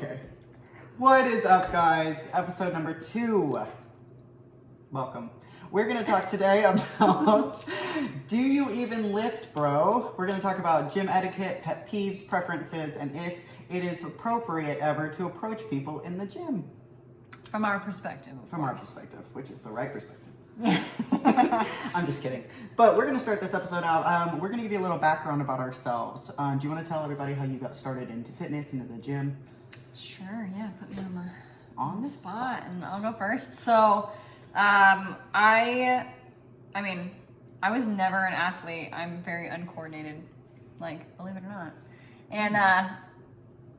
Okay. What is up, guys? Episode number 2. Welcome. We're going to talk today about do you even lift, bro? We're going to talk about gym etiquette, pet peeves, preferences, and if it is appropriate ever to approach people in the gym. From our perspective. From our perspective, which is the right perspective. I'm just kidding. But we're going to start this episode out. We're going to give you a little background about ourselves. Do you want to tell everybody how you got started into fitness, into the gym? Sure, yeah. Put me on the spot. And I'll go first. So, I was never an athlete. I'm very uncoordinated, like, believe it or not. And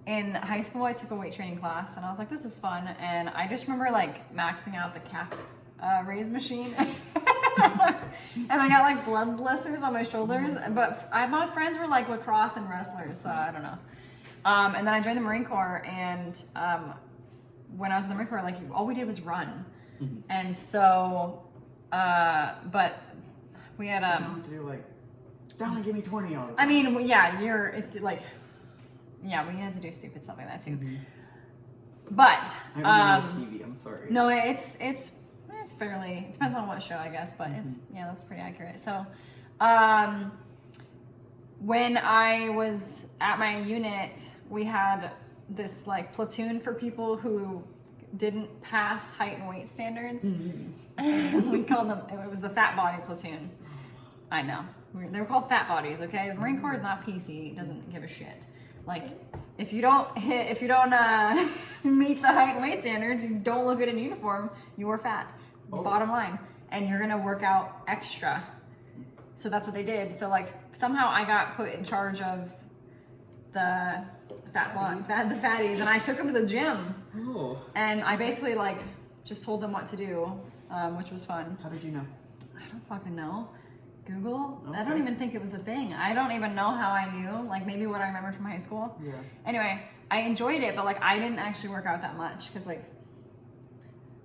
in high school, I took a weight training class, and I was like, this is fun. And I just remember, like, maxing out the calf raise machine. And I got, like, blood blisters on my shoulders. But my friends were, like, lacrosse and wrestlers, so I don't know. And then I joined the Marine Corps, and when I was in the Marine Corps, like, all we did was run. Mm-hmm. And so, but we had to do like, down and give me 20 all the time. I mean, yeah, we had to do stupid stuff like that too. Mm-hmm. But I don't TV. I'm sorry. No, it's fairly. It depends on what show, I guess, but that's pretty accurate. So, when I was at my unit, we had this like platoon for people who didn't pass height and weight standards. Mm-hmm. We called them, it was the fat body platoon. I know. They were called fat bodies, okay? The Marine Corps is not PC, it doesn't give a shit. Like, if you don't meet the height and weight standards, you don't look good in uniform, you're fat. Oh. Bottom line. And you're gonna work out extra. So that's what they did. So like, somehow I got put in charge of the fatties, and I took them to the gym. Oh. And I basically like just told them what to do, which was fun. How did you know? I don't fucking know. Google? Okay. I don't even think it was a thing. I don't even know how I knew. Like maybe what I remember from high school. Yeah. Anyway, I enjoyed it, but like I didn't actually work out that much because like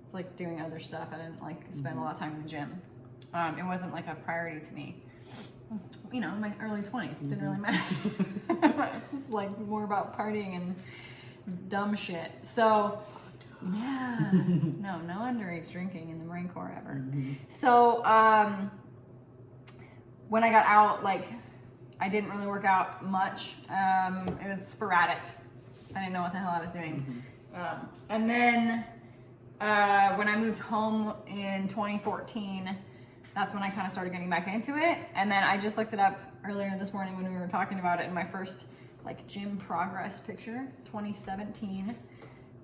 it's like doing other stuff. I didn't like spend a lot of time in the gym. It wasn't like a priority to me. I was, in my early 20s. It didn't really matter. It was like more about partying and dumb shit. So, yeah. No underage drinking in the Marine Corps ever. Mm-hmm. So, when I got out, like, I didn't really work out much. It was sporadic. I didn't know what the hell I was doing. Mm-hmm. And then, when I moved home in 2014, that's when I kind of started getting back into it. And then I just looked it up earlier this morning when we were talking about it in my first like gym progress picture, 2017.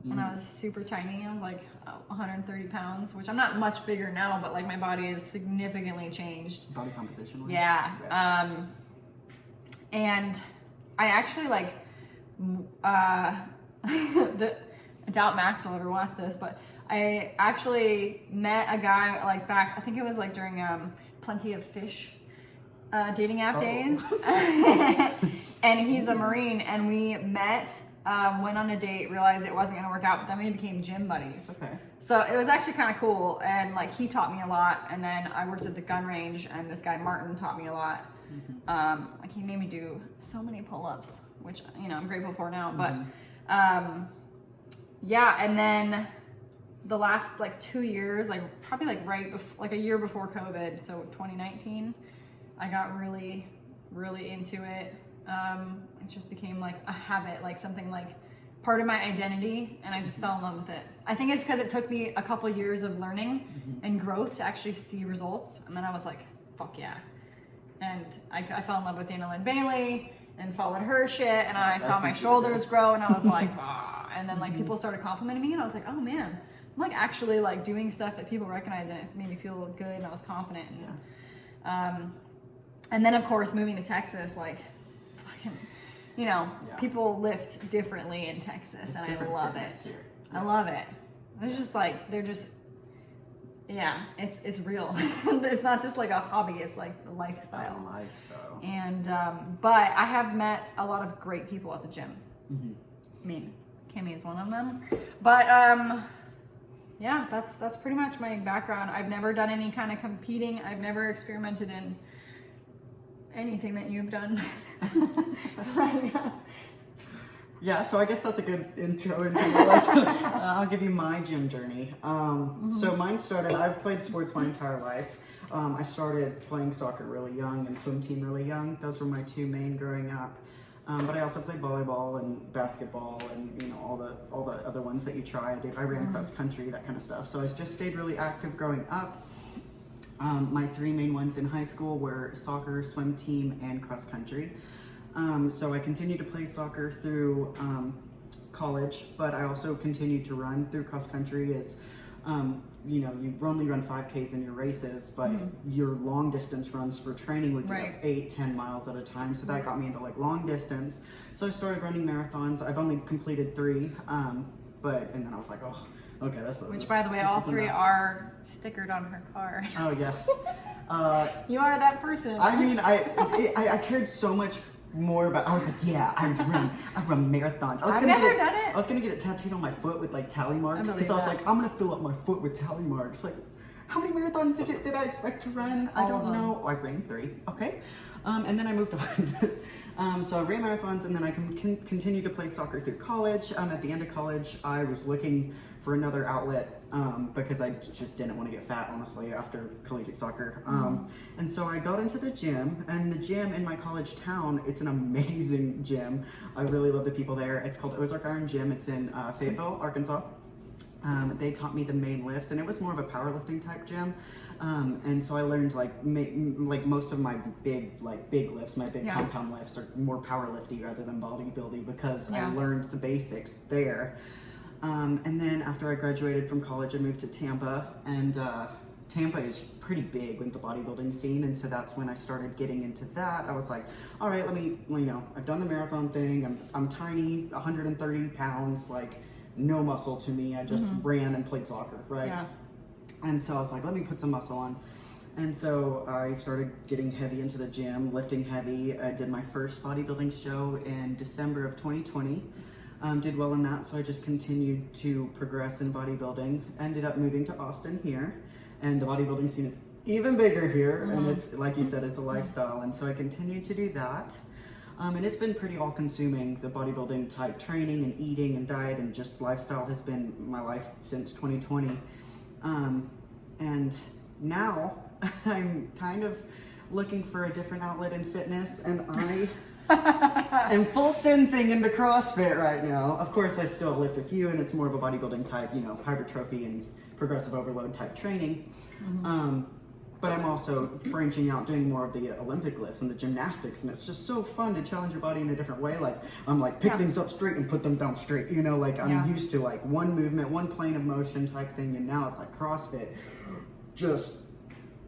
When I was super tiny. I was like 130 pounds, which I'm not much bigger now, but like my body has significantly changed. Body composition wise? Yeah. And I actually like, I doubt Max will ever watch this, but I actually met a guy like back, I think it was like during Plenty of Fish dating app days. And he's a Marine, and we met, went on a date, realized it wasn't gonna work out, but then we became gym buddies. Okay. So it was actually kind of cool, and like he taught me a lot, and then I worked at the gun range, and this guy Martin taught me a lot. Mm-hmm. Like he made me do so many pull-ups, which I'm grateful for now. Mm-hmm. But yeah, and then the last like 2 years, like probably like right before, like a year before COVID, so 2019, I got really, really into it. It just became like a habit, like something like part of my identity, and I just fell in love with it. I think it's because it took me a couple years of learning and growth to actually see results, and then I was like, fuck yeah. And I fell in love with Dana Lynn Bailey and followed her shit, and I saw my shoulders grow, and I was like, ah. And then like people started complimenting me, and I was like, oh man, I'm like actually like doing stuff that people recognize, and it made me feel good, and I was confident. And then of course moving to Texas, like fucking, people lift differently in Texas, and I love it. Yeah. I love it. It's just like they're just, it's real. It's not just like a hobby; it's like a lifestyle. And but I have met a lot of great people at the gym. Mm-hmm. I mean, Kimmie is one of them. But yeah, that's pretty much my background. I've never done any kind of competing. I've never experimented in anything that you've done. Yeah, so I guess that's a good intro into what I'll give you my gym journey. So mine started, I've played sports my entire life. I started playing soccer really young and swim team really young. Those were my two main growing up. But I also played volleyball and basketball and, you know, all the other ones that you try. I ran cross country, that kind of stuff. So I just stayed really active growing up. My three main ones in high school were soccer, swim team, and cross country. So I continued to play soccer through college, but I also continued to run through cross country as, you know, you only run 5Ks in your races, but your long distance runs for training would be like 8-10 miles at a time. So that got me into like long distance. So I started running marathons. I've only completed 3, and then I was like, oh, okay, Which, by the way, all 3 are stickered on her car. Oh, yes. You are that person. I mean, I cared so much more about. I was like, yeah, I run marathons. I've never done it. I was gonna get it tattooed on my foot with like tally marks. I Because I was like, I'm gonna fill up my foot with tally marks. Like, how many marathons did I expect to run? I don't know. I ran 3. Okay, and then I moved on. So I ran marathons, and then I continued to play soccer through college. At the end of college, I was looking for another outlet because I just didn't want to get fat, honestly, after collegiate soccer. And so I got into the gym, and the gym in my college town, it's an amazing gym. I really love the people there. It's called Ozark Iron Gym. It's in Fayetteville, Arkansas. They taught me the main lifts, and it was more of a powerlifting type gym. And so I learned like most of my big lifts, my big compound lifts are more powerlifting rather than bodybuilding because I learned the basics there. And then after I graduated from college, I moved to Tampa, and Tampa is pretty big with the bodybuilding scene, and so that's when I started getting into that. I was like, all right, let me, you know, I've done the marathon thing. I'm tiny, 130 pounds, like no muscle to me. I just ran and played soccer, right? Yeah. And so I was like, let me put some muscle on. And so I started getting heavy into the gym, lifting heavy. I did my first bodybuilding show in December of 2020. Did well in that, so I just continued to progress in bodybuilding. Ended up moving to Austin here, and the bodybuilding scene is even bigger here, and it's, like you said, it's a lifestyle, and so I continued to do that. And it's been pretty all-consuming. The bodybuilding type training and eating and diet and just lifestyle has been my life since 2020. And now I'm kind of looking for a different outlet in fitness, and I am full sensing into CrossFit right now. Of course, I still lift with you, and it's more of a bodybuilding type, you know, hypertrophy and progressive overload type training. But I'm also branching out, doing more of the Olympic lifts and the gymnastics, and it's just so fun to challenge your body in a different way. Like, I'm like, pick things up straight and put them down straight, you know, like I'm used to like one movement, one plane of motion type thing, and now it's like CrossFit, just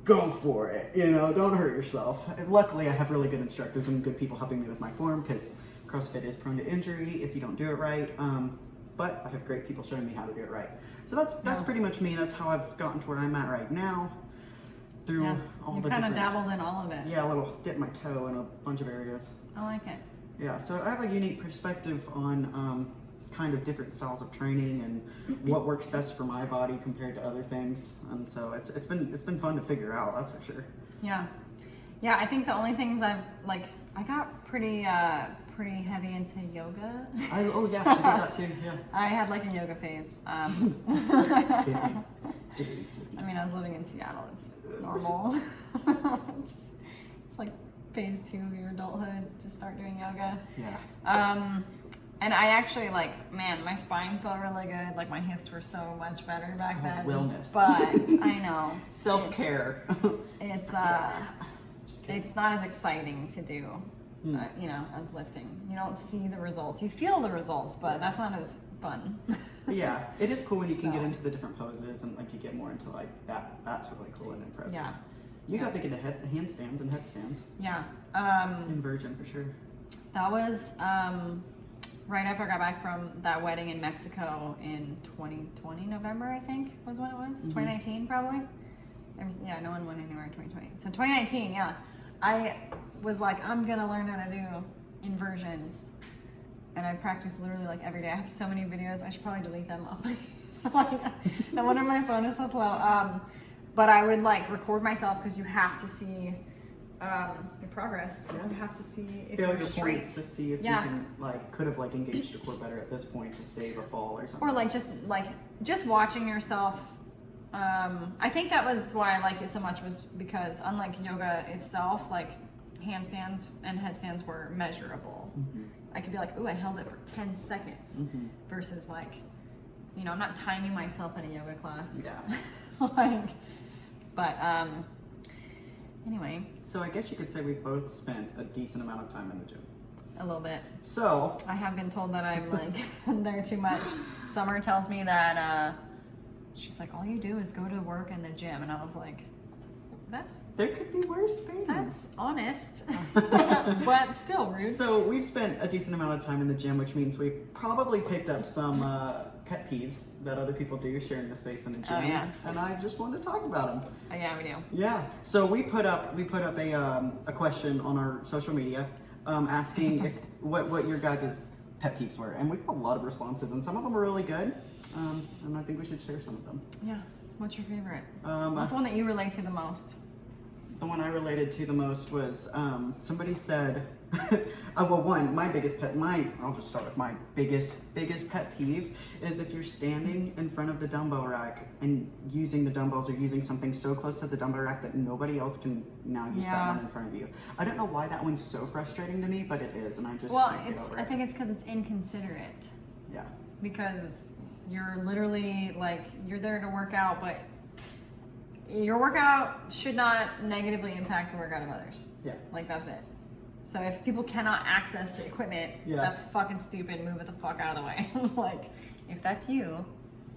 go for it, you know, don't hurt yourself. And luckily, I have really good instructors and good people helping me with my form, because CrossFit is prone to injury if you don't do it right. But I have great people showing me how to do it right. So that's pretty much me. That's how I've gotten to where I'm at right now. Through all the kind of dabbled in all of it. Yeah, a little dip my toe in a bunch of areas. I like it. Yeah, so I have a unique perspective on kind of different styles of training and what works best for my body compared to other things. And so it's been fun to figure out, that's for sure. Yeah. Yeah, I think the only things I got pretty heavy into yoga. I did that too, yeah. I had like a yoga phase. I mean, I was living in Seattle. It's normal. It's like phase 2 of your adulthood. Just start doing yoga. Yeah. And I actually man, my spine felt really good. Like my hips were so much better back then. Wellness. But I know. Self-care. It's not as exciting to do. You know, as lifting. You don't see the results. You feel the results, but that's not as fun. Yeah, it is cool when you can get into the different poses and like you get more into like that. That's really cool and impressive. Yeah. You got to get the handstands and headstands. Yeah. Inversion for sure. That was right after I got back from that wedding in Mexico in 2020, November, I think was when it was. 2019 probably. Yeah, no one went anywhere in 2020. So 2019, yeah. I was like, I'm gonna learn how to do inversions. And I practice literally like every day. I have so many videos. I should probably delete them off no wonder my phone is so slow. But I would like record myself because you have to see your progress. Yeah. You have to see if Failure you're straight. points to see if you can could have engaged your core better at this point to save a fall or something. Or just watching yourself. I think that was why I liked it so much, was because unlike yoga itself, like handstands and headstands were measurable. I could be like, ooh, I held it for 10 seconds versus I'm not timing myself in a yoga class. Yeah. But anyway. So I guess you could say we've both spent a decent amount of time in the gym. A little bit. So I have been told that I'm there too much. Summer tells me that she's like, all you do is go to work in the gym, and I was like, there could be worse things. That's honest, but still rude. So we've spent a decent amount of time in the gym, which means we've probably picked up some pet peeves that other people do sharing the space in the gym. Oh, yeah. And I just wanted to talk about them. Oh, yeah, we do. Yeah. So we put up a question on our social media asking if what your guys' pet peeves were, and we got a lot of responses, and some of them were really good. And I think we should share some of them. Yeah. What's your favorite? What's the one that you relate to the most? The one I related to the most was somebody said, I'll just start with my biggest pet peeve is if you're standing in front of the dumbbell rack and using the dumbbells or using something so close to the dumbbell rack that nobody else can now use that one in front of you. I don't know why that one's so frustrating to me, but it is, and I just can't get over it. I think it's because it's inconsiderate. Yeah. Because you're literally you're there to work out, but your workout should not negatively impact the workout of others. Yeah. That's it. So if people cannot access the equipment, that's fucking stupid. Move it the fuck out of the way. If that's you.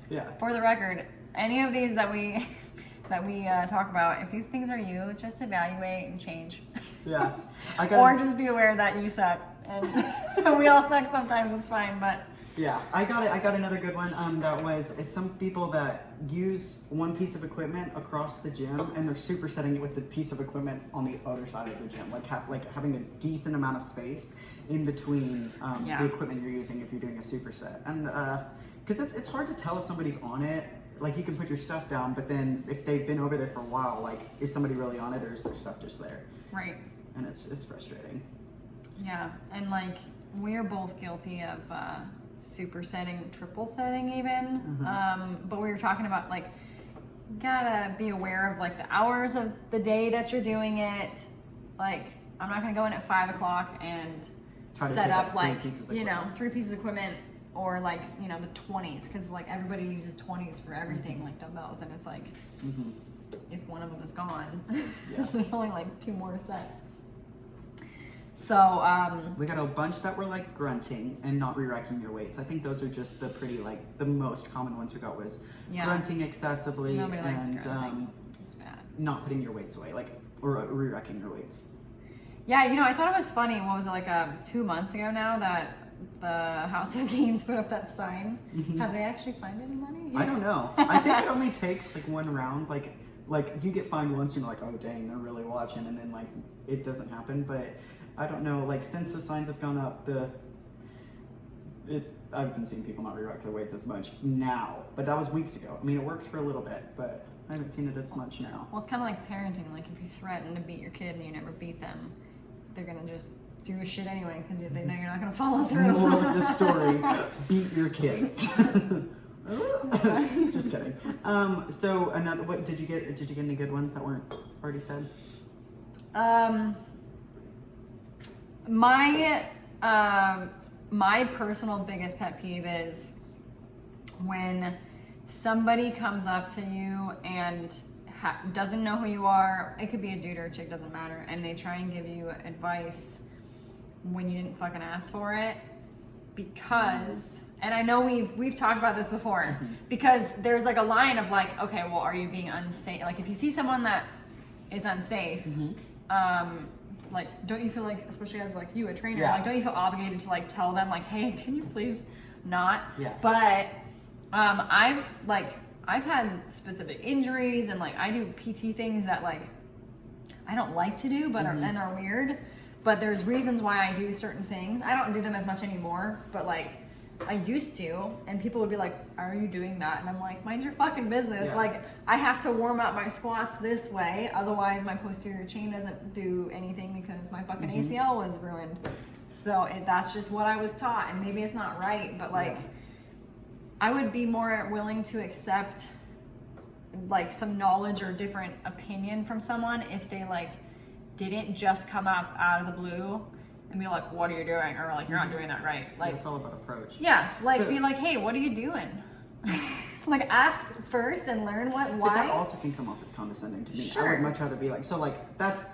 Yeah. For the record, any of these that we talk about, if these things are you, just evaluate and change. Yeah. Or just be aware that you suck, and we all suck sometimes. It's fine, but. Yeah, I got another good one. That was some people that use one piece of equipment across the gym, and they're supersetting it with the piece of equipment on the other side of the gym, having a decent amount of space in between the equipment you're using if you're doing a superset. And because it's hard to tell if somebody's on it. You can put your stuff down, but then if they've been over there for a while, is somebody really on it, or is their stuff just there? Right. And it's frustrating. Yeah, and we're both guilty of supersetting, triple setting even. But we were talking about gotta be aware of the hours of the day that you're doing it. I'm not gonna go in at 5 o'clock and set up 3 pieces of equipment, or the 20s, because everybody uses 20s for everything, dumbbells, and it's if one of them is gone, there's only 2 more sets. So we got a bunch that were grunting and not re-racking your weights. I think those are just the pretty the most common ones we got was grunting excessively and it's bad. Not putting your weights away, or re-racking your weights. Yeah, I thought it was funny. What was it 2 months ago now that the House of Gains put up that sign? Have they actually fined anybody? I don't know. I think it only takes one round. You get fined once, and you're oh dang, they're really watching, and then it doesn't happen. But I don't know, since the signs have gone up, I've been seeing people not re-rack their weights as much now, but that was weeks ago. I mean, it worked for a little bit, but I haven't seen it as much now. Well, it's kind of like parenting. If you threaten to beat your kid and you never beat them, they're gonna just do shit anyway because they know you're not gonna follow through. More of the story: beat your kids. Just kidding. So another. What did you get? Did you get any good ones that weren't already said? My personal biggest pet peeve is when somebody comes up to you and doesn't know who you are. It could be a dude or a chick, doesn't matter, and they try and give you advice when you didn't fucking ask for it. Because, and I know we've talked about this before, because there's a line of okay, well, are you being unsafe? If you see someone that is unsafe, don't you feel especially as you, a trainer, don't you feel obligated to tell them hey, can you please not? Yeah. But I've had specific injuries, and I do PT things that I don't like to do, but are weird. But there's reasons why I do certain things. I don't do them as much anymore, but I used to, and people would be like, are you doing that? And I'm like, mind your fucking business. Yeah. Like, I have to warm up my squats this way, otherwise my posterior chain doesn't do anything because my fucking ACL was ruined. So that's just what I was taught, and maybe it's not right, but like, I would be more willing to accept like some knowledge or different opinion from someone if they like didn't just come up out of the blue and be like, what are you doing? Or like, you're not doing that right. Like, it's all about approach. Yeah, like So- be like, hey, what are you doing? Like, ask first and learn why. But that also can come off as condescending to me. I Sure. would much rather be like, so like,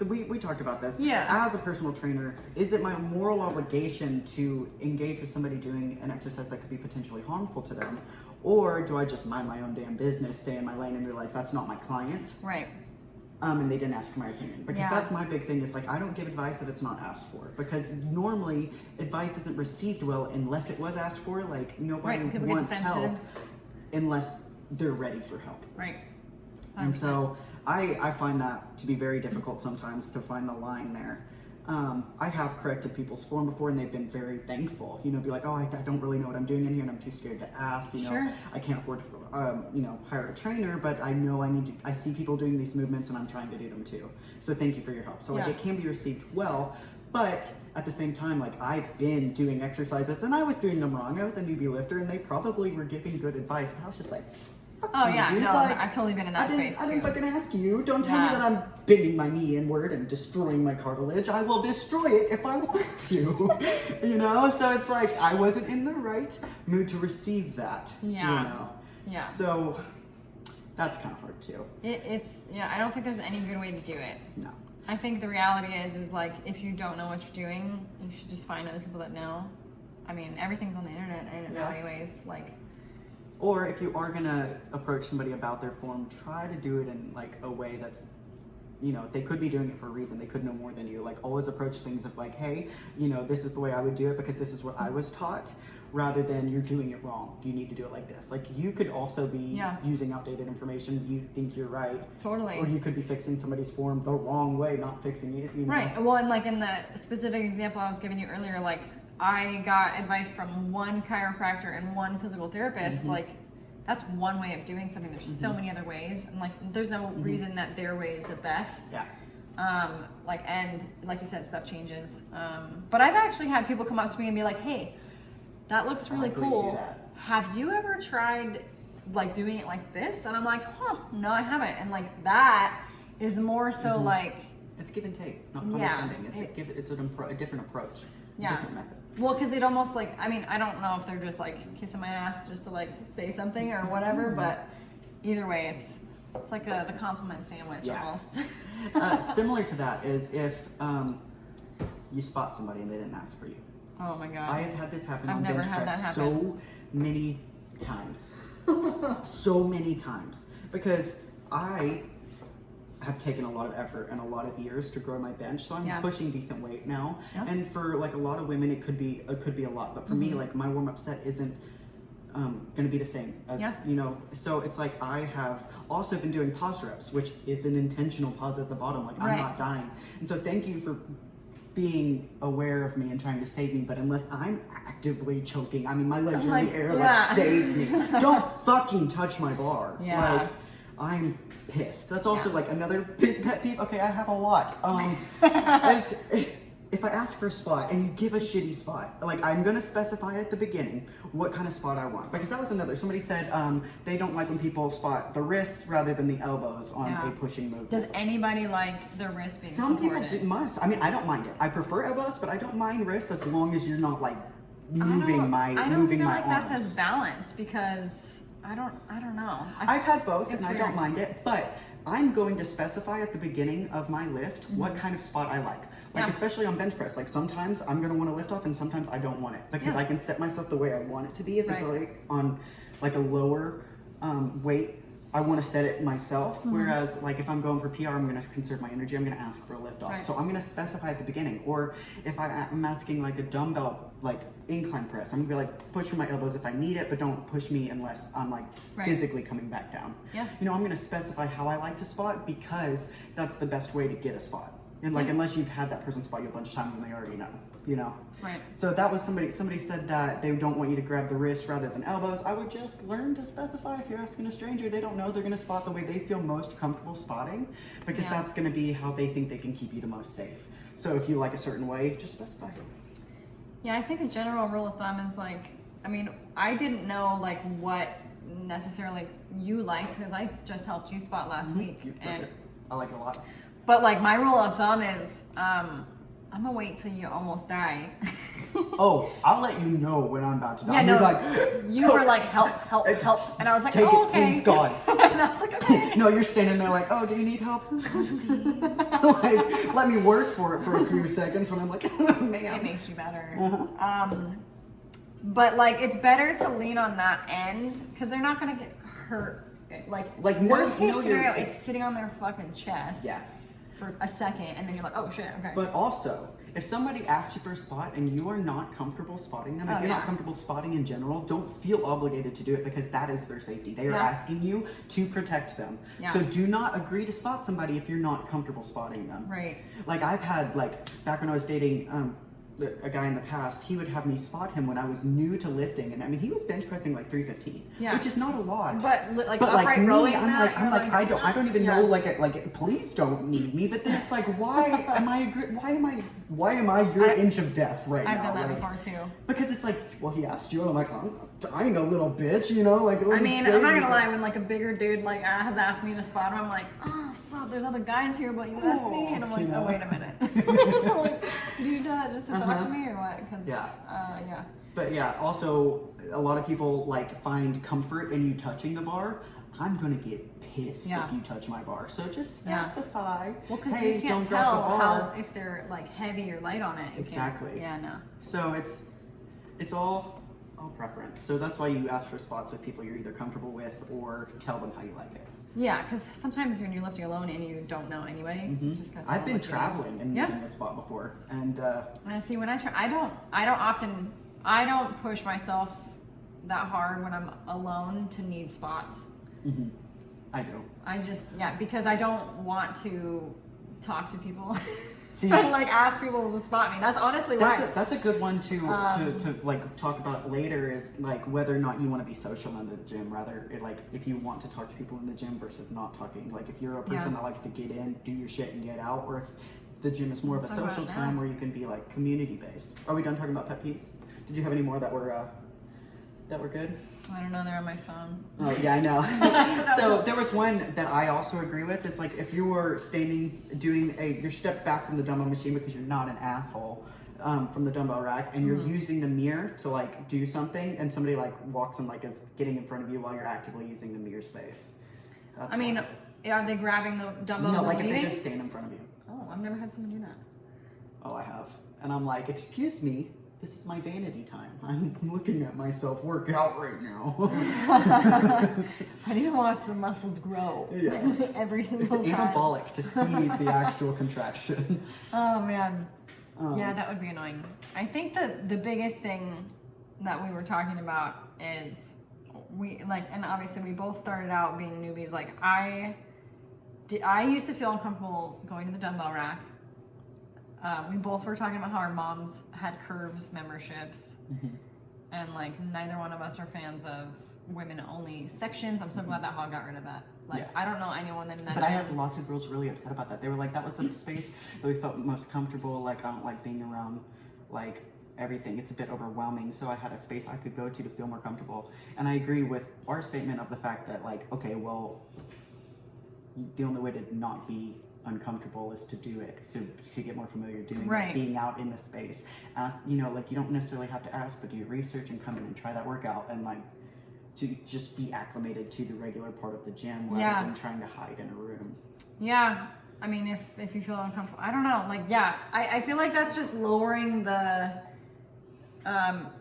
we talked about this. Yeah. As a personal trainer, is it my moral obligation to engage with somebody doing an exercise that could be potentially harmful to them? Or do I just mind my own damn business, stay in my lane, and realize that's not my client? Right. And they didn't ask for my opinion. Because that's my big thing, is like, I don't give advice if it's not asked for. Because normally, advice isn't received well unless it was asked for. Like, nobody People get wants help defensive. unless they're ready for help. Right. And so I find that to be very difficult sometimes to find the line there. I have corrected people's form before, and they've been very thankful. You know, be like, oh, I don't really know what I'm doing in here, and I'm too scared to ask. You know, Sure. I can't afford to, hire a trainer, but I know I see people doing these movements, and I'm trying to do them too. So thank you for your help. So like, it can be received well, but at the same time, like, I've been doing exercises, and I was doing them wrong. I was a newbie lifter, and they probably were giving good advice, but I was just like, Oh yeah, dude, no, like, I've totally been in that space I didn't too. fucking ask you. Don't tell me that I'm bending my knee inward and destroying my cartilage. I will destroy it if I want to. You know? So it's like, I wasn't in the right mood to receive that. Yeah. You know? Yeah. So that's kind of hard too. I don't think there's any good way to do it. No. I think the reality is like, if you don't know what you're doing, you should just find other people that know. I mean, everything's on the internet now anyways, like. Or if you are gonna approach somebody about their form, try to do it in like a way that's, you know, they could be doing it for a reason. They could know more than you. Like, always approach things of like, hey, you know, this is the way I would do it because this is what I was taught, rather than you're doing it wrong. You need to do it like this. Like, you could also be using outdated information. You think you're right. Totally. Or you could be fixing somebody's form the wrong way, not fixing it. You know? Right. Well, and like in the specific example I was giving you earlier, like I got advice from one chiropractor and one physical therapist. Like, that's one way of doing something. There's so many other ways, and like there's no reason that their way is the best. Yeah. And like you said, stuff changes. But I've actually had people come up to me and be like, "Hey, that looks really cool. Have you ever tried like doing it like this?" And I'm like, "Huh, no, I haven't." And like that is more so like, it's give and take, not condescending. It's a different approach. A different method. Well, because it almost like, I mean, I don't know if they're just like kissing my ass just to like say something or whatever, but either way, it's like the compliment sandwich almost. Similar to that is if you spot somebody and they didn't ask for you. Oh my god. I have had this happen I've on never bench had press that so happen. many times. So many times. Because I have taken a lot of effort and a lot of years to grow my bench, so I'm pushing decent weight now. And for like a lot of women, it could be a lot, but for me, like, my warm-up set isn't gonna be the same as you know. So it's like, I have also been doing pause reps, which is an intentional pause at the bottom, like I'm not dying. And so thank you for being aware of me and trying to save me, but unless I'm actively choking, I mean, my legs are in the air, like, save me. Don't fucking touch my bar. Like, I'm pissed. That's also like another big pet peeve. Okay, I have a lot. Is if I ask for a spot and you give a shitty spot, like, I'm gonna specify at the beginning what kind of spot I want. Because that was another, somebody said they don't like when people spot the wrists rather than the elbows on a pushing movement. Does anybody like the wrist being Some supported? people must. I mean, I don't mind it. I prefer elbows, but I don't mind wrists as long as you're not like moving my arms. I don't feel like that's as balanced, because I don't know. I've had both, and I don't mind it, but I'm going to specify at the beginning of my lift what kind of spot I like. Like, especially on bench press, like, sometimes I'm going to want to lift off and sometimes I don't want it, because I can set myself the way I want it to be. If it's like on like a lower weight, I want to set it myself. Whereas like, if I'm going for PR, I'm going to conserve my energy. I'm going to ask for a lift off. So I'm going to specify at the beginning. Or if I'm asking like a dumbbell, like incline press, I'm going to be like, push for my elbows if I need it, but don't push me unless I'm like physically coming back down. You know, I'm going to specify how I like to spot, because that's the best way to get a spot. And like, unless you've had that person spot you a bunch of times and they already know, you know? Right. So that was somebody said that they don't want you to grab the wrist rather than elbows. I would just learn to specify. If you're asking a stranger, they don't know, they're gonna spot the way they feel most comfortable spotting, because that's gonna be how they think they can keep you the most safe. So if you like a certain way, just specify. Yeah, I think a general rule of thumb is like, I mean, I didn't know like what necessarily you liked, because I just helped you spot last week. And I like it a lot. but like my rule of thumb is I'm gonna wait till you almost die. Oh, I'll let you know when I'm about to die. Yeah, no, You're like, you were like, help, and I was like, take oh, it, okay. please, God. And I was like, okay. No, you're standing there like, oh, do you need help? Like, let me work for it for a few seconds when I'm like, man. It makes you better. But like, it's better to lean on that end, because they're not gonna get hurt. Like worst case scenario, it's sitting on their fucking chest. Yeah. For a second, and then you're like, oh shit, okay. But also, if somebody asks you for a spot and you are not comfortable spotting them, if you're not comfortable spotting in general, don't feel obligated to do it, because that is their safety. They are asking you to protect them. So do not agree to spot somebody if you're not comfortable spotting them. Right. Like I've had, like, back when I was dating a guy in the past, he would have me spot him when I was new to lifting, and I mean, he was bench pressing like 315, which is not a lot. But like me, rowing, I'm like I don't even know, like please don't need me. But then it's like, why am I your inch of death right now? I've done that before too. Because it's like, well, he asked you, and I'm like, I'm dying a little bitch, you know, like. I mean, I'm not gonna lie, when like a bigger dude like has asked me to spot him, I'm like, oh, stop, there's other guys here, but you asked me, and I'm like, oh, wait a minite. I'm like, did you just to talk to me or what? Because yeah. But yeah, also a lot of people like find comfort in you touching the bar. I'm gonna get pissed if you touch my bar. So just specify. Well, because hey, you can't tell how if they're like heavy or light on it. Exactly. Yeah, no. So it's all preference. So that's why you ask for spots with people you're either comfortable with, or tell them how you like it. Yeah, because sometimes when you're lifting alone and you don't know anybody, it's just gotta I've been traveling and needing a spot before, and I see when I don't push myself that hard when I'm alone to need spots. I do. I just because I don't want to talk to people. And like ask people to spot me. That's honestly why. That's a good one to like talk about later, is like whether or not you want to be social in the gym, rather like if you want to talk to people in the gym versus not talking. Like if you're a person that likes to get in, do your shit and get out, or if the gym is more of a social time where you can be like community based. Are we done talking about pet peeves? Did you have any more that were good? I don't know, they're on my phone. Oh, yeah, I know. So there was one that I also agree with. It's like if you were standing, doing your step back from the dumbbell machine because you're not an asshole from the dumbbell rack, and you're using the mirror to like do something, and somebody like walks and like is getting in front of you while you're actively using the mirror space. That's are they grabbing the dumbbells? No, like and if leaving? they just stand in front of you. Oh, I've never had someone do that. Oh, I have. And I'm like, excuse me. This is my vanity time. I'm looking at myself work out right now. I need to watch the muscles grow. Yes. Every single time. It's anabolic to see the actual contraction. Oh man. Yeah, that would be annoying. I think that the biggest thing that we were talking about is and obviously we both started out being newbies. Like I used to feel uncomfortable going to the dumbbell rack. We both were talking about how our moms had Curves memberships, and like neither one of us are fans of women-only sections. I'm so glad that Hog got rid of that. Like I don't know anyone in that. But I had lots of girls really upset about that. They were like, that was the space that we felt most comfortable. Like I don't like being around like everything. It's a bit overwhelming. So I had a space I could go to feel more comfortable. And I agree with our statement of the fact that like, okay, well, the only way to not be uncomfortable is to do it, to get more familiar doing it, being out in the space. Ask, you know, like you don't necessarily have to ask, but do your research and come in and try that workout, and like to just be acclimated to the regular part of the gym rather than trying to hide in a room. Yeah, I mean, if you feel uncomfortable, I don't know, like I feel like that's just lowering the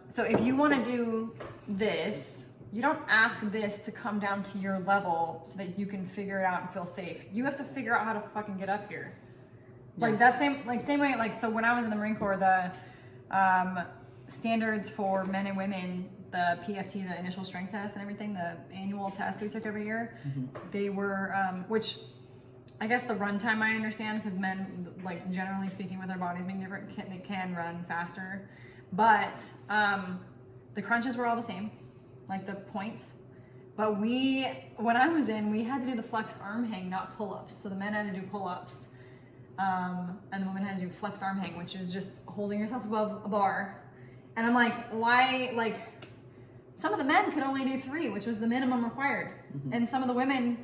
so if you want to do this, you don't ask this to come down to your level so that you can figure it out and feel safe. You have to figure out how to fucking get up here. Like that same way, like, so when I was in the Marine Corps, the standards for men and women, the PFT, the initial strength test and everything, the annual test we took every year, they were, which I guess the run time I understand, because men, like generally speaking, with their bodies being different, they can run faster. But the crunches were all the same, like the points. But when I was in, we had to do the flex arm hang, not pull-ups. So the men had to do pull-ups, and the women had to do flex arm hang, which is just holding yourself above a bar. And I'm like, why? Like, some of the men could only do 3, which was the minimum required, and some of the women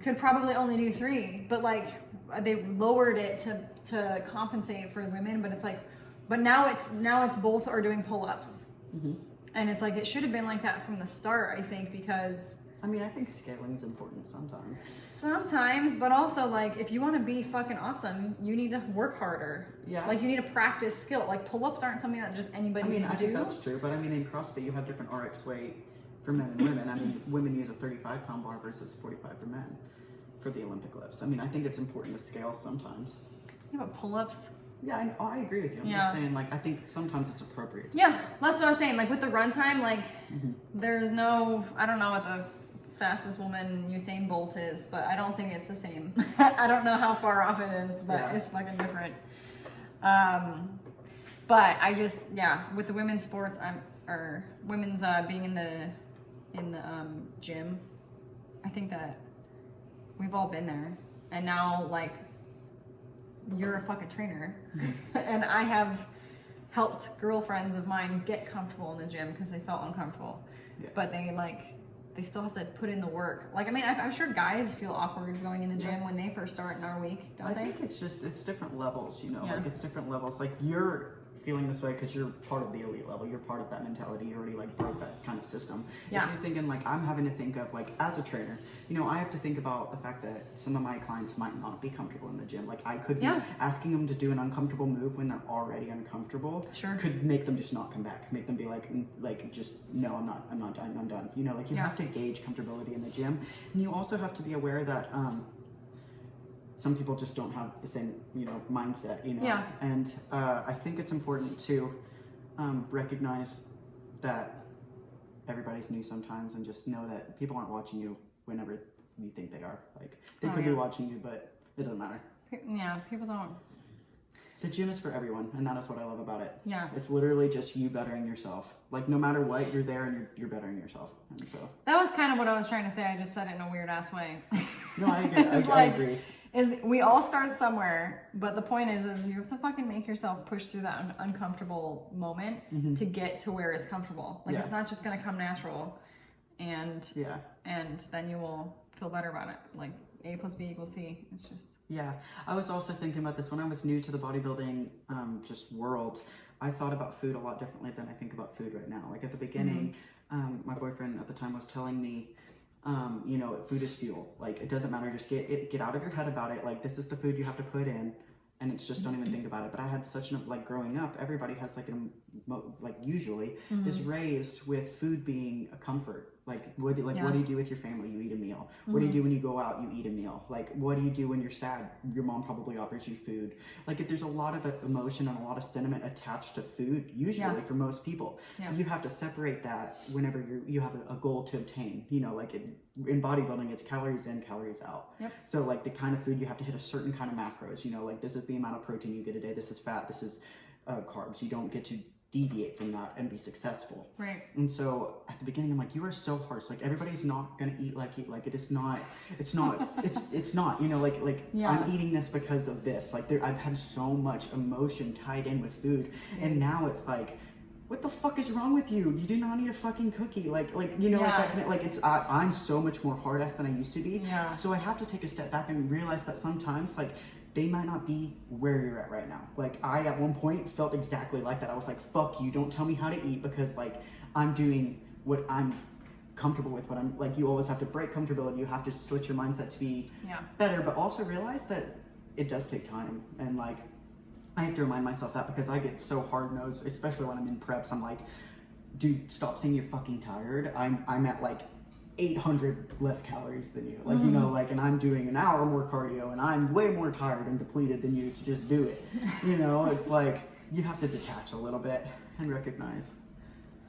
could probably only do 3. But like, they lowered it to compensate for the women. But it's like, but now it's both are doing pull-ups. And it's like, it should have been like that from the start, I think, because... I mean, I think scaling is important sometimes. Sometimes, but also, like, if you want to be fucking awesome, you need to work harder. Yeah. Like, you need to practice skill. Like, pull-ups aren't something that just anybody can do. I think that's true, but I mean, in CrossFit, you have different RX weight for men and women. I mean, women use a 35-pound bar versus 45 for men for the Olympic lifts. I mean, I think it's important to scale sometimes. Yeah, but pull-ups... Yeah, I agree with you. I'm just saying, like, I think sometimes it's appropriate. Yeah, that's what I was saying. Like, with the run time, like, there's no... I don't know what the fastest woman Usain Bolt is, but I don't think it's the same. I don't know how far off it is, but it's fucking different. But I just... Yeah, with the women's sports, or women's being in the gym, I think that we've all been there. And now, like... You're a fucking trainer. And I have helped girlfriends of mine get comfortable in the gym because they felt uncomfortable. But they still have to put in the work. Like, I mean, I'm sure guys feel awkward going in the gym when they first start in our week, don't they? I think it's different levels, you know, like it's different levels. Like, you're feeling this way because you're part of the elite level, you're part of that mentality, you already like broke that kind of system. If you're thinking, like, I'm having to think of, like, as a trainer, you know, I have to think about the fact that some of my clients might not be comfortable in the gym. Like, I could be asking them to do an uncomfortable move when they're already uncomfortable could make them just not come back, make them be like just, no, I'm not done, I'm done. You know, like, you have to gauge comfortability in the gym, and you also have to be aware that some people just don't have the same, you know, mindset, you know. And I think it's important to recognize that everybody's new sometimes, and just know that people aren't watching you whenever you think they are. Like, they could be watching you, but it doesn't matter. Yeah, people don't. The gym is for everyone, and that is what I love about it. Yeah. It's literally just you bettering yourself. Like, no matter what, you're there and you're bettering yourself. And so that was kind of what I was trying to say. I just said it in a weird ass way. No, I agree. I agree. We all start somewhere, but the point is you have to fucking make yourself push through that uncomfortable moment to get to where it's comfortable. Like, it's not just gonna come natural, and then you will feel better about it. Like, A + B = C. It's just... Yeah, I was also thinking about this when I was new to the bodybuilding just world. I thought about food a lot differently than I think about food right now. Like, at the beginning, my boyfriend at the time was telling me, you know, food is fuel. Like, it doesn't matter, just get out of your head about it. Like, this is the food you have to put in, and it's just, don't even think about it. But I had such an, like, growing up, everybody has like usually is raised with food being a comfort. Like, what do you do with your family? You eat a meal. What do you do when you go out? You eat a meal. Like, what do you do when you're sad? Your mom probably offers you food. Like, there's a lot of emotion and a lot of sentiment attached to food, usually for most people. You have to separate that whenever you have a goal to obtain. You know, like, in bodybuilding, it's calories in, calories out. So, like, the kind of food, you have to hit a certain kind of macros. You know, like, this is the amount of protein you get a day. This is fat. This is carbs. You don't get to deviate from that and be successful. Right. And so at the beginning, I'm like, you are so harsh. Like, everybody's not gonna eat like you. Like, it's not, it's not, you know, like I'm eating this because of this. Like, I've had so much emotion tied in with food. And now it's like, what the fuck is wrong with you? You do not need a fucking cookie. Like, you know, like that kind of, like, I'm so much more hard ass than I used to be. So I have to take a step back and realize that sometimes, like, they might not be where you're at right now. Like, I, at one point, felt exactly like that. I was like, fuck you, don't tell me how to eat, because, like, I'm doing what I'm comfortable with. What I'm, like, you always have to break comfortability. You have to switch your mindset to be better, but also realize that it does take time. And, like, I have to remind myself that, because I get so hard-nosed, especially when I'm in preps. I'm like, dude, stop saying you're fucking tired. I'm at, like, 800 less calories than you, like, you know, like, and I'm doing an hour more cardio, and I'm way more tired and depleted than you, so just do it. You know, it's like, you have to detach a little bit and recognize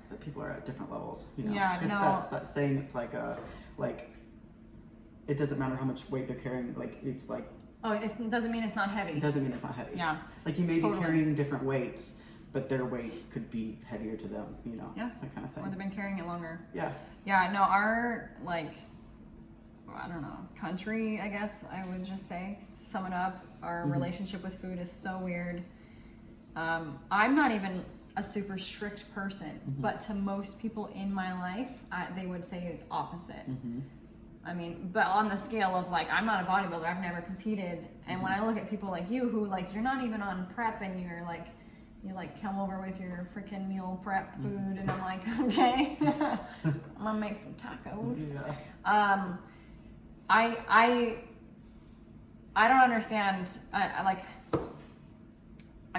that people are at different levels, you know. That's that saying. It's like it doesn't matter how much weight they're carrying. Like, it's like... Oh, it doesn't mean it's not heavy. It doesn't mean it's not heavy. Yeah. Like, you may be carrying different weights, but their weight could be heavier to them, you know? Yeah. That kind of thing. Or they've been carrying it longer. Yeah. Yeah, no, our, like, I don't know, country, I guess I would just say, to sum it up, our relationship with food is so weird. I'm not even a super strict person, but to most people in my life, they would say opposite. I mean, but on the scale of like, I'm not a bodybuilder, I've never competed, and when I look at people like you who like, you're not even on prep and you like come over with your freaking meal prep food, and I'm like, okay, I'm gonna make some tacos. Yeah. I don't understand. I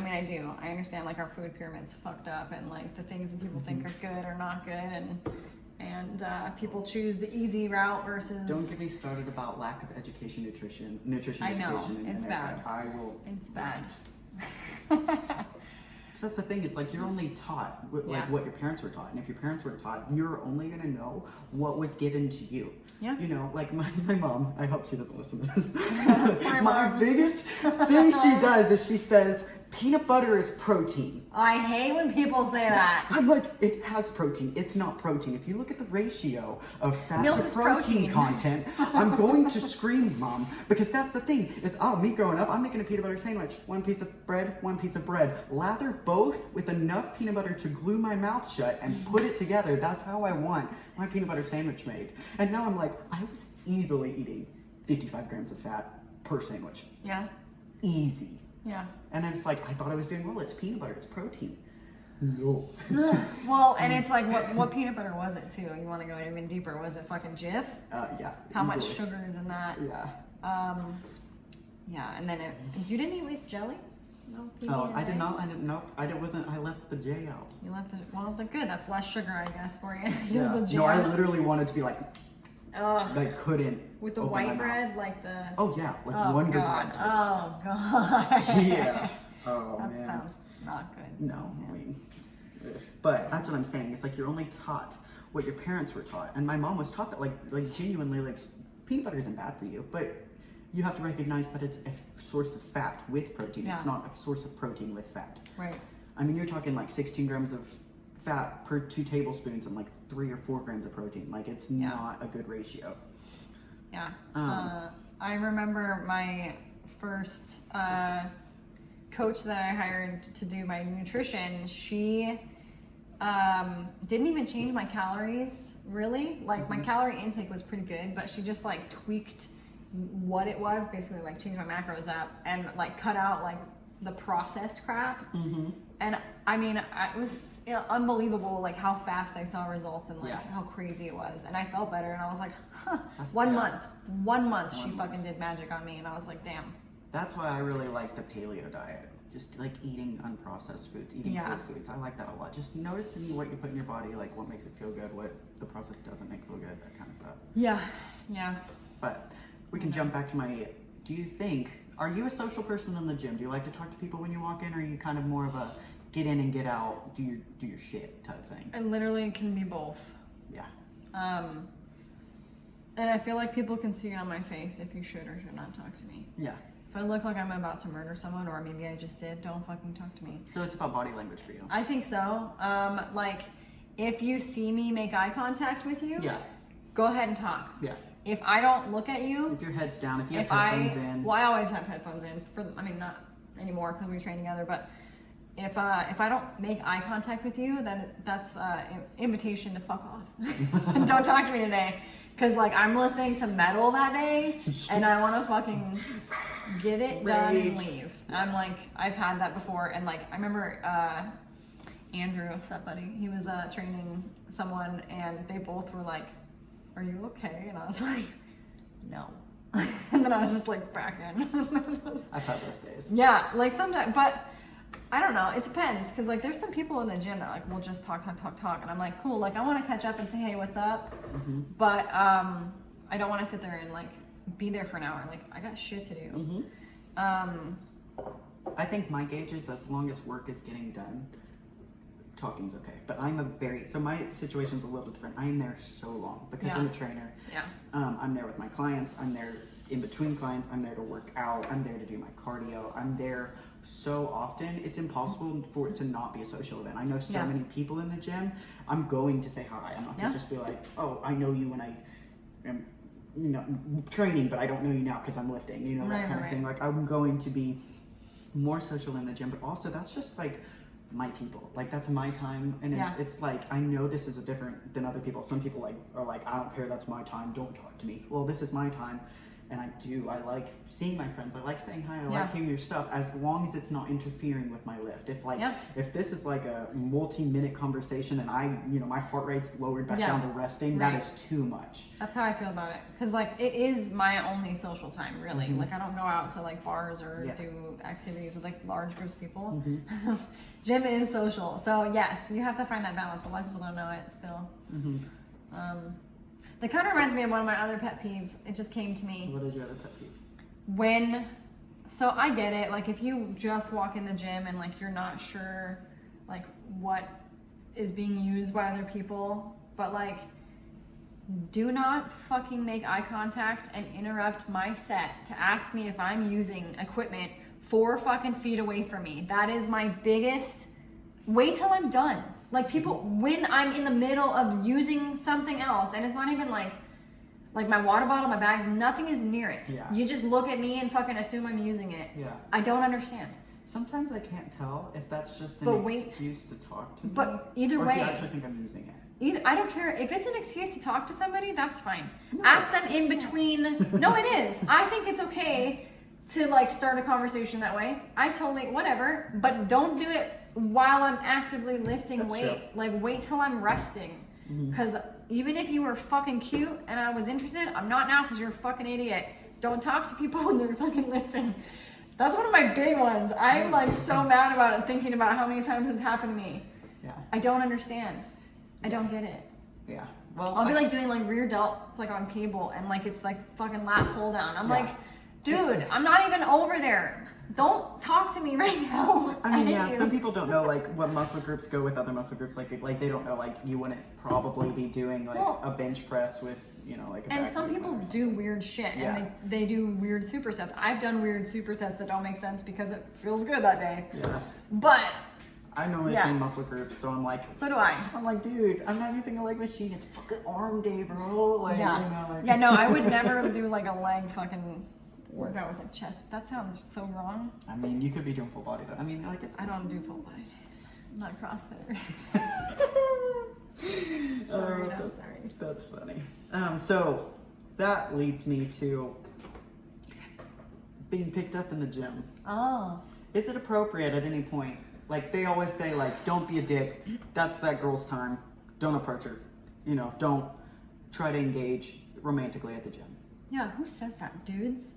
mean, I do. I understand like our food pyramid's fucked up, and like the things that people think are good are not good, and people choose the easy route versus. Don't get me started about lack of education, nutrition I know, education. it's bad. I will. It's bad. So that's the thing, is like you're only taught like what your parents were taught, and if your parents were taught, you're only gonna know what was given to you. Yeah. You know, like my mom, I hope she doesn't listen to this. Sorry, My Mom. biggest thing she does is she says, peanut butter is protein. I hate when people say that. I'm like, it has protein. It's not protein. If you look at the ratio of fat Milk to is protein protein. content, I'm going to scream, Mom, because that's the thing. Is me growing up, I'm making a peanut butter sandwich. One piece of bread, one piece of bread. Lather both with enough peanut butter to glue my mouth shut and put it together. That's how I want my peanut butter sandwich made. And now I'm like, I was easily eating 55 grams of fat per sandwich. Yeah. Easy. Yeah. And I was like, I thought I was doing well. It's peanut butter. It's protein. No. Well, and it's like, what peanut butter was it too? You want to go even deeper? Was it fucking Jif? Yeah. How much easily. sugar is in that? Yeah. Yeah, and then you didn't eat with jelly? No. Oh, I did not. I didn't know. I wasn't. I left the J out. You left it. Well, good. That's less sugar, I guess, for you. Yeah. The jam. No, I literally wanted to be like, Ugh. I couldn't. With the open my white mouth. bread, like the. Oh yeah, like Oh, one good God. bread toast. Oh god. Yeah. Oh That man. sounds not good. No, I mean, but that's what I'm saying. It's like you're only taught what your parents were taught, and my mom was taught that, like genuinely, like peanut butter isn't bad for you, but you have to recognize that it's a source of fat with protein. Yeah. It's not a source of protein with fat. Right. I mean, you're talking like 16 grams of fat per 2 tablespoons and like 3 or 4 grams of protein. Like, it's not a good ratio. Yeah. I remember my first coach that I hired to do my nutrition. She didn't even change my calories, really. Like, my calorie intake was pretty good, but she just like tweaked what it was, basically like changed my macros up and like cut out like the processed crap. And I mean, it was unbelievable like how fast I saw results and like how crazy it was. And I felt better, and I was like, huh. One month she fucking did magic on me, and I was like, damn. That's why I really like the paleo diet. Just like eating unprocessed foods, eating whole foods. I like that a lot. Just noticing what you put in your body, like what makes it feel good, what the process doesn't make feel good, that kind of stuff. Yeah. Yeah. But we can jump back to my, do you think, are you a social person in the gym? Do you like to talk to people when you walk in, or are you kind of more of a get in and get out, do your shit type thing? It literally can be both. Yeah. And I feel like people can see it on my face if you should or should not talk to me. Yeah. If I look like I'm about to murder someone, or maybe I just did, don't fucking talk to me. So it's about body language for you. I think so. Like, if you see me make eye contact with you, go ahead and talk. Yeah. If I don't look at you, If your head's down, if you have headphones in. well, I always have headphones in. I mean, not anymore because we train together, but if I don't make eye contact with you, then that's an invitation to fuck off. Don't talk to me today. Because, like, I'm listening to metal that day, and I want to fucking get it done and leave. I'm like, I've had that before, and, like, I remember Andrew, step buddy, he was training someone, and they both were like, are you okay? And I was like, no. And then I was just like, back in. I've had those days. Yeah, like sometimes, but I don't know, it depends, because like there's some people in the gym that like will just talk, and I'm like, cool, like I want to catch up and say, hey, what's up? But I don't want to sit there and like be there for an hour. Like, I got shit to do. I think my gauge is as long as work is getting done, talking's okay. But so my situation's a little different. I am there so long because I'm a trainer. Yeah. I'm there with my clients. I'm there in between clients. I'm there to work out. I'm there to do my cardio. I'm there so often. It's impossible for it to not be a social event. I know so many people in the gym. I'm going to say hi. I'm not going to just be like, oh, I know you when I am, training, but I don't know you now because I'm lifting, that kind of thing. Like, I'm going to be more social in the gym, but also that's just like my people. Like, that's my time, and it's like, I know this is different than other people. Some people are like, I don't care, that's my time, don't talk to me. Well, this is my time, and I like seeing my friends. I like saying hi. I like hearing your stuff, as long as it's not interfering with my lift. If this is like a multi-minute conversation and my heart rate's lowered back down to resting, that is too much. That's how I feel about it, because like it is my only social time, really. Like, I don't go out to like bars or do activities with like large groups of people. Gym is social, so yes, you have to find that balance. A lot of people don't know it still. That kind of reminds me of one of my other pet peeves. It just came to me. What is your other pet peeve? So I get it, like if you just walk in the gym and like you're not sure like what is being used by other people, but like, do not fucking make eye contact and interrupt my set to ask me if I'm using equipment 4 fucking feet away from me. That is my biggest, wait till I'm done. Like, people, when I'm in the middle of using something else, and it's not even like my water bottle, my bags, nothing is near it. Yeah. You just look at me and fucking assume I'm using it. Yeah. I don't understand. Sometimes I can't tell if that's just an excuse to talk to me. But either way, or if you actually think I'm using it. I don't care. If it's an excuse to talk to somebody, that's fine. Ask them in between. No, it is. I think it's okay to like start a conversation that way. I totally, whatever. But don't do it while I'm actively lifting weight. Like, wait till I'm resting. Because even if you were fucking cute and I was interested, I'm not now because you're a fucking idiot. Don't talk to people when they're fucking lifting. That's one of my big ones. I'm like so mad about it, thinking about how many times it's happened to me. Yeah. I don't understand. I don't get it. Yeah. Well, I'll be like doing like rear delts like on cable, and like it's like fucking lat pull down. I'm like, dude, I'm not even over there. Don't talk to me right now. I mean, some people don't know like what muscle groups go with other muscle groups. Like they don't know, like, you wouldn't probably be doing like a bench press with, like a and back some people do weird shit, and they do weird supersets. I've done weird supersets that don't make sense because it feels good that day. Yeah. But I normally train muscle groups, so I'm like, so do I. I'm like, dude, I'm not using a leg machine. It's fucking arm day, bro. Like, no, I would never do like a leg fucking workout with a chest. That sounds so wrong. I mean, you could be doing full body though. I mean, like, I don't do full body days. I'm not a CrossFitter. Sorry. That's funny. So that leads me to being picked up in the gym. Oh. Is it appropriate at any point? Like, they always say, like, don't be a dick. That's that girl's time. Don't approach her. Don't try to engage romantically at the gym. Yeah, who says that? Dudes?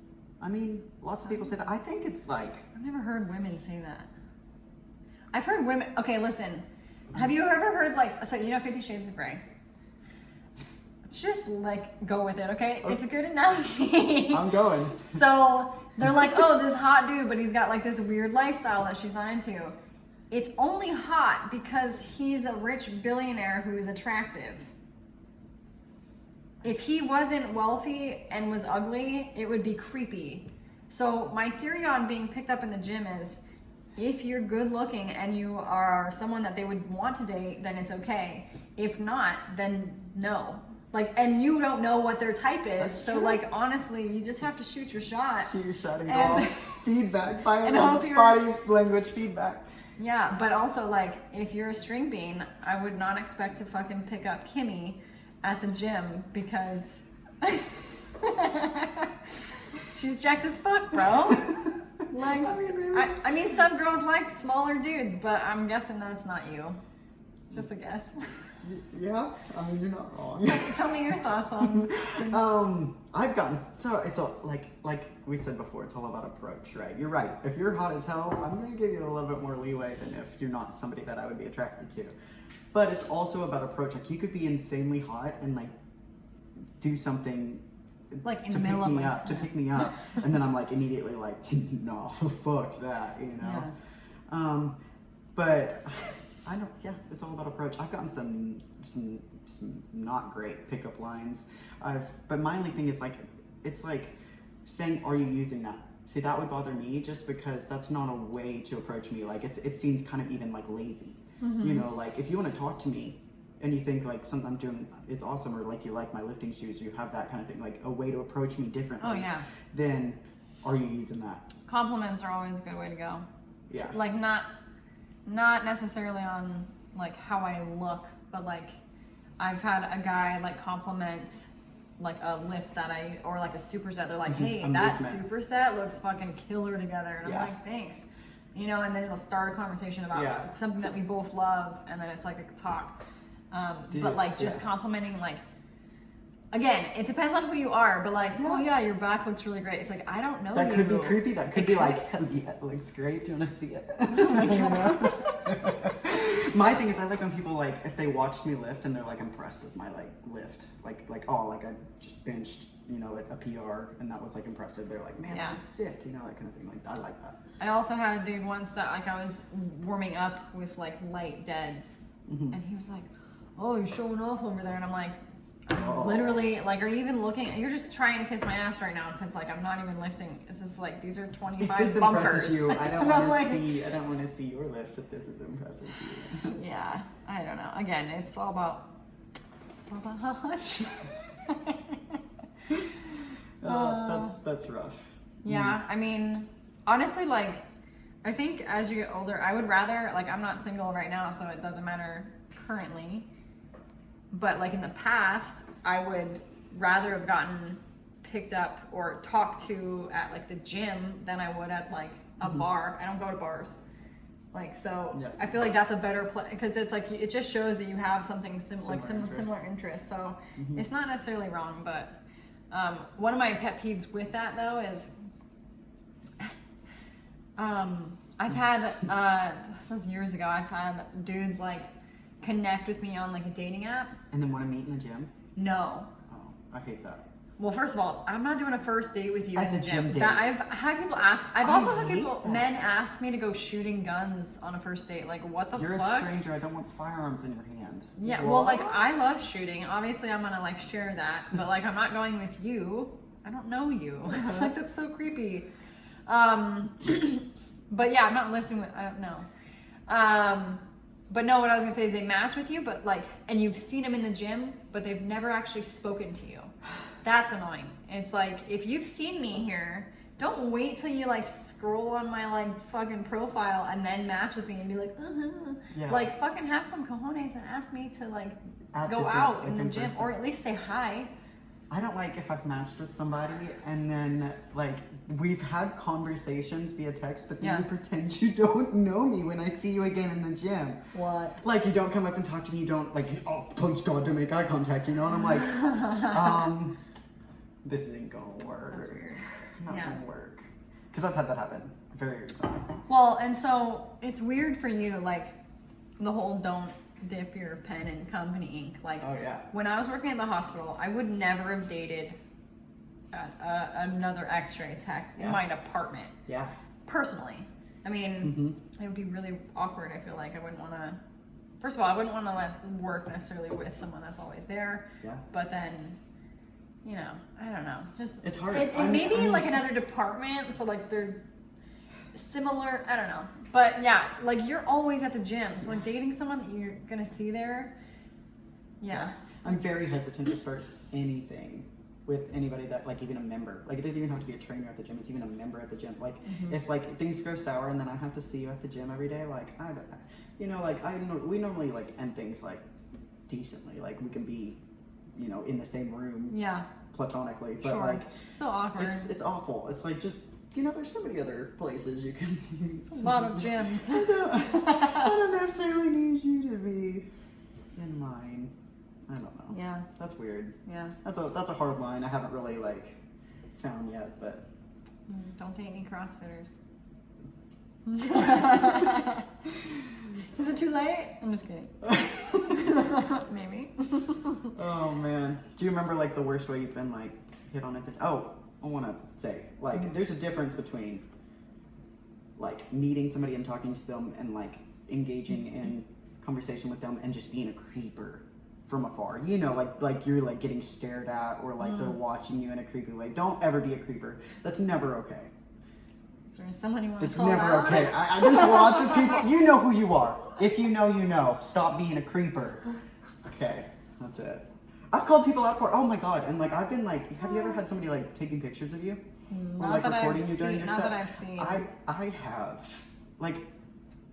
I mean, lots of people say that. I think it's like... I've never heard women say that. I've heard women... Okay, listen. Have you ever heard, like... So, 50 Shades of Grey? Let's just, like, go with it, okay? It's a good analogy. I'm going. So, they're like, oh, this hot dude, but he's got, like, this weird lifestyle that she's not into. It's only hot because he's a rich billionaire who's attractive. If he wasn't wealthy and was ugly, it would be creepy. So my theory on being picked up in the gym is, if you're good looking and you are someone that they would want to date, then it's okay. If not, then no. Like, and you don't know what their type is. That's so true. like, honestly, you just have to shoot your shot. Shoot your shot and go. Feedback. And body language feedback. Yeah, but also like, if you're a string bean, I would not expect to fucking pick up Kimmie at the gym because she's jacked as fuck, bro. Like, I mean, some girls like smaller dudes, but I'm guessing that's not you. Just a guess. Yeah, I mean, you're not wrong. Tell me your thoughts on. I've gotten it's all like we said before. It's all about approach, right? You're right. If you're hot as hell, I'm gonna give you a little bit more leeway than if you're not somebody that I would be attracted to. But it's also about approach. Like, you could be insanely hot and like do something like in the middle of my to pick me up, and then I'm like immediately like, no, fuck that, Yeah. But I don't. Yeah, it's all about approach. I've gotten some not great pickup lines. But my only thing is like, it's like saying, "Are you using that?" See, that would bother me just because that's not a way to approach me. Like it seems kind of even like lazy. You know, like if you want to talk to me and you think like something I'm doing is awesome, or like you like my lifting shoes, or you have that kind of thing, like a way to approach me differently. Oh yeah. Then are you using that? Compliments are always a good way to go. Yeah. Like not necessarily on like how I look, but like I've had a guy like compliment like a lift that or like a superset. They're like, hey, that superset looks fucking killer together. And I'm like, thanks. You know, and then it'll start a conversation about something that we both love, and then it's like a talk. But like just complimenting, like, again, it depends on who you are, but like, oh yeah, your back looks really great. It's like, I don't know that you. Could be creepy. That could be like, hell yeah, it looks great. Do you want to see it? Oh my God. My thing is, I like when people like, if they watched me lift and they're like impressed with my like lift, like oh, like I just benched, you know, a PR and that was like impressive. They're like, man, that was sick, you know, that kind of thing. Like I like that. I also had a dude once that like I was warming up with like light deads, and he was like, oh, you're showing off over there, and I'm like, literally, like, are you even looking? You're just trying to kiss my ass right now because like I'm not even lifting. This is like, these are 25 if this bumpers. Impresses you, I don't want to see. I don't want to see your lifts if this is impressive to you. Yeah, I don't know. Again, it's all about how much. That's rough. Yeah, I mean, honestly, like, I think as you get older, I would rather, like, I'm not single right now, so it doesn't matter currently. But like in the past, I would rather have gotten picked up or talked to at like the gym than I would at like a bar. I don't go to bars. Like, so I feel like that's a better play because it's like, it just shows that you have something similar interests. So it's not necessarily wrong, but one of my pet peeves with that though is I've had, this was years ago, I've had dudes like connect with me on like a dating app. And then want to meet in the gym? No. Oh, I hate that. Well, first of all, I'm not doing a first date with you as in the a gym date. I've had people ask. I've also had men ask me to go shooting guns on a first date. Like, what the fuck? You're a stranger. I don't want firearms in your hand. Yeah. Well, like I love shooting. Obviously, I'm gonna like share that. But like, I'm not going with you. I don't know you. Like that's so creepy. But yeah, I'm not lifting with no. But no, what I was gonna say is they match with you, but like, and you've seen them in the gym, but they've never actually spoken to you. That's annoying. It's like, if you've seen me here, don't wait till you like scroll on my like fucking profile and then match with me and be like, like fucking have some cojones and ask me to like go out in the gym or at least say hi. I don't like if I've matched with somebody and then like we've had conversations via text, but then you pretend you don't know me when I see you again in the gym. What? Like you don't come up and talk to me, you don't like, oh please God, don't make eye contact, you know? And I'm like, this ain't gonna work. That's weird. Not gonna work. Because I've had that happen very recently. Well, and so it's weird for you, like the whole don't dip your pen in company ink. Like, when I was working at the hospital, I would never have dated another x-ray tech in my department. Yeah. Personally. I mean, it would be really awkward. I feel like I wouldn't want to, first of all, I wouldn't want to work necessarily with someone that's always there. Yeah. But then, you know, I don't know. It's hard. It may be like another department, so like they're similar, I don't know. But yeah, like you're always at the gym, so like dating someone that you're gonna see there, I'm very hesitant to start anything with anybody that like even a member. Like it doesn't even have to be a trainer at the gym, it's even a member at the gym. Like if like things go sour and then I have to see you at the gym every day, like I don't, you know, like we normally like end things like decently. Like we can be, you know, in the same room. Yeah. Platonically. But like so awkward. It's awful. It's like just, you know, there's so many other places you can a lot of gyms. I don't necessarily need you to be in mine. I don't know. Yeah. That's weird. Yeah. That's a hard line I haven't really like found yet, but don't date any CrossFitters. Is it too late? I'm just kidding. Maybe. Oh man. Do you remember like the worst way you've been like hit on at the I want to say, like, there's a difference between, like, meeting somebody and talking to them and, like, engaging in conversation with them and just being a creeper from afar. You know, like you're like getting stared at, or like they're watching you in a creepy way. Don't ever be a creeper. That's never okay. Is there someone you want It's to call never out? okay. There's lots of people. You know who you are. If you know, you know. Stop being a creeper. Okay, that's it. I've called people out for, oh my god, and like I've been like, have you ever had somebody like taking pictures of you? Or Not like that recording I've you during seen. your Not set? that I've seen. I have. Like,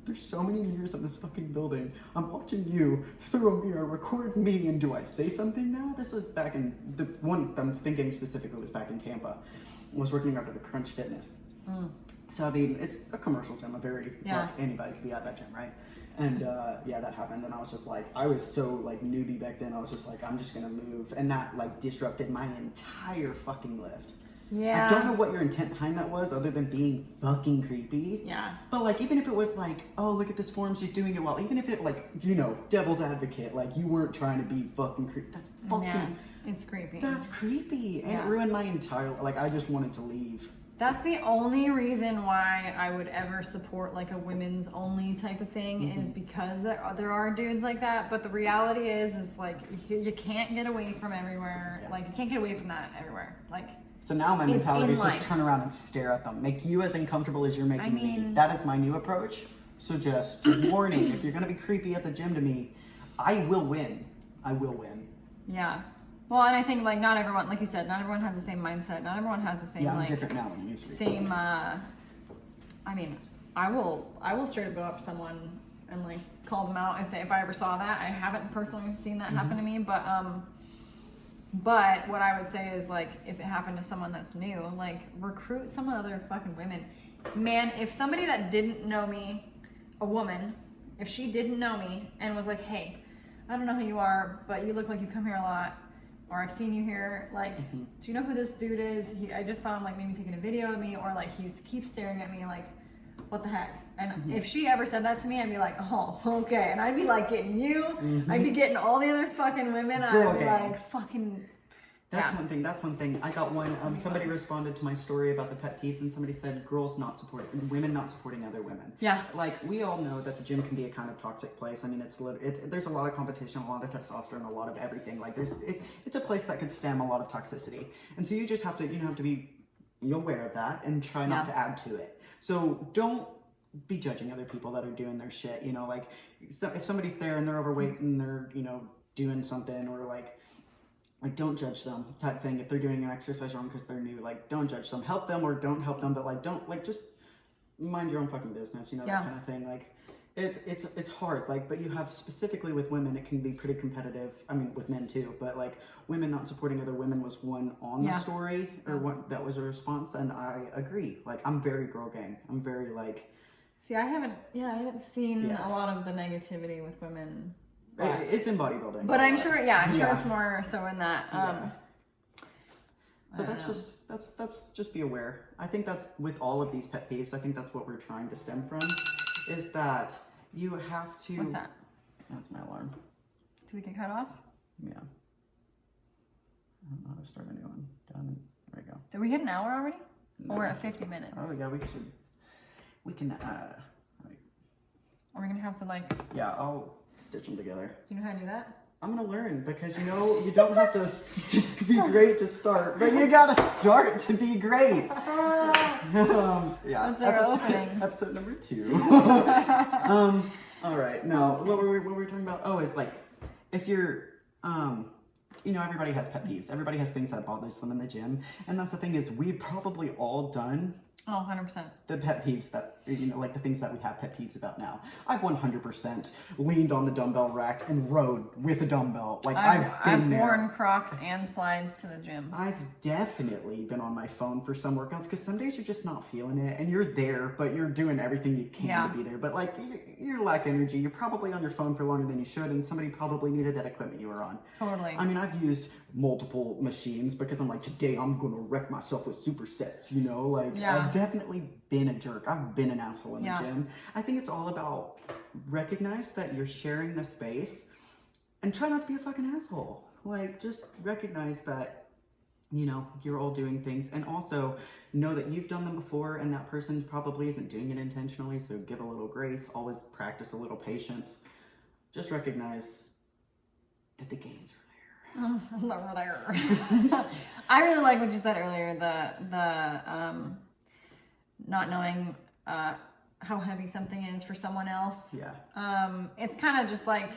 there's so many mirrors in this fucking building. I'm watching you through a mirror, record me, and do I say something now? This was back in, the one I'm thinking specifically was back in Tampa. I was working out at a Crunch Fitness. So I mean, it's a commercial gym, like anybody could be at that gym, right? And yeah, that happened, and I was just like, I was so like newbie back then. I was just like, I'm just gonna move, and that like disrupted my entire fucking lift. Yeah. I don't know what your intent behind that was, other than being fucking creepy. Yeah. But like, even if it was like, oh, look at this form, she's doing it well. Even if it like, you know, devil's advocate, like you weren't trying to be fucking creepy. That's fucking. Yeah, it's creepy. That's creepy, and Yeah. it ruined my entire. Like, I just wanted to leave. That's the only reason why I would ever support like a women's only type of thing is because there are dudes like that. But the reality is like you can't get away from everywhere. Yeah. Like you can't get away from that everywhere. Like So now my mentality is in just life. turn around and stare at them. Make you as uncomfortable as you're making me. mean- That is my new approach. So just warning, if you're gonna be creepy at the gym to me, I will win. I will win. yeah. Well, and I think like not everyone, like you said, not everyone has the same mindset. Not everyone has the same Yeah, I'm like different now than I used to be. same. I mean, I will straight up go up to someone and like call them out if I ever saw that. I haven't personally seen that happen to me, but what I would say is like if it happened to someone that's new, like recruit some other fucking women. Man, if somebody that didn't know me, a woman, if she didn't know me and was like, hey, I don't know who you are, but you look like you come here a lot. Or I've seen you here, like, do you know who this dude is? I just saw him, like, maybe taking a video of me, or, like, keeps staring at me, like, what the heck? And if she ever said that to me, I'd be like, oh, okay. And I'd be, like, getting you. I'd be getting all the other fucking women. Girl I'd be, gang. like, fucking... That's one thing. I got one. Somebody responded to my story about the pet peeves, and somebody said women not supporting other women. Yeah. Like, we all know that the gym can be a kind of toxic place. I mean, there's a lot of competition, a lot of testosterone, a lot of everything. Like, it's a place that could stem a lot of toxicity, and so you just have to be aware of that and try not to add to it. So don't be judging other people that are doing their shit. You know, like if somebody's there and they're overweight and they're doing something, or like don't judge them type thing. If they're doing an exercise wrong because they're new, like don't judge them. Help them or don't help them, but like don't like just mind your own fucking business, that kind of thing. Like it's hard, like, but you have specifically with women, it can be pretty competitive. I mean, with men too, but like women not supporting other women was one on the story, or what that was a response, and I agree. Like I'm very girl gang. I'm very like. See, I haven't seen a lot of the negativity with women. It's in bodybuilding. But I'm sure it's more so in that. So that's just be aware. I think that's with all of these pet peeves. I think that's what we're trying to stem from, is that you have to. What's that? That's my alarm. Do we get cut off? Yeah. I don't know how to start a new one. Done. There we go. Did we hit an hour already? No. Or we're at 50 minutes? Oh yeah, we can. Are we gonna have to like? Yeah, I'll stitch them together. Do you know how to do that? I'm gonna learn, because you don't have to be great to start, but you gotta start to be great. That's our opening. Episode number 2. All right. No, what were we talking about? Oh, it's like if you're everybody has pet peeves. Everybody has things that bothers them in the gym, and that's the thing, is we've probably all done. Oh, 100%. The pet peeves that, like the things that we have pet peeves about now. I've 100% leaned on the dumbbell rack and rode with a dumbbell. Like, I've worn Crocs and slides to the gym. I've definitely been on my phone for some workouts, because some days you're just not feeling it, and you're there, but you're doing everything you can to be there. But like, you lack energy. You're probably on your phone for longer than you should, and somebody probably needed that equipment you were on. Totally. I mean, I've used multiple machines because I'm like, today I'm gonna wreck myself with supersets, I've definitely been a jerk. I've been an asshole in the gym. I think it's all about recognize that you're sharing the space and try not to be a fucking asshole. Like, just recognize that, you're all doing things, and also know that you've done them before and that person probably isn't doing it intentionally, so give a little grace. Always practice a little patience. just recognize that the gains are Over there. I really like what you said earlier. The not knowing how heavy something is for someone else. Yeah. It's kind of just like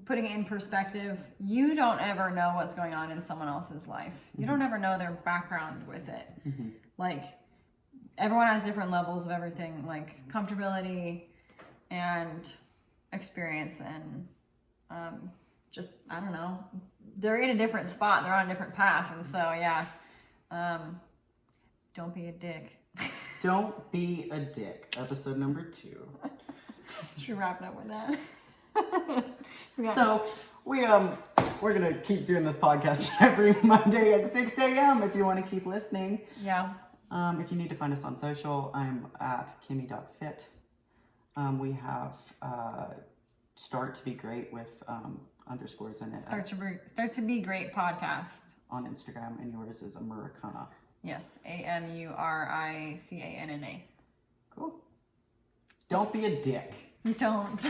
putting it in perspective. You don't ever know what's going on in someone else's life. You don't ever know their background with it. Like everyone has different levels of everything, like comfortability and experience and just, I don't know, they're in a different spot, they're on a different path, and so yeah, don't be a dick. Don't be a dick, episode number 2. Should we wrap it up with that? So we're gonna keep doing this podcast every Monday at 6 a.m. if you want to keep listening. Yeah. If you need to find us on social, I'm at kimmie.fit. We have Start to Be Great with underscores in it. Start to Be Great podcast On Instagram, and yours is Americana. Yes, AMURICANNA. Cool. Don't be a dick. Don't.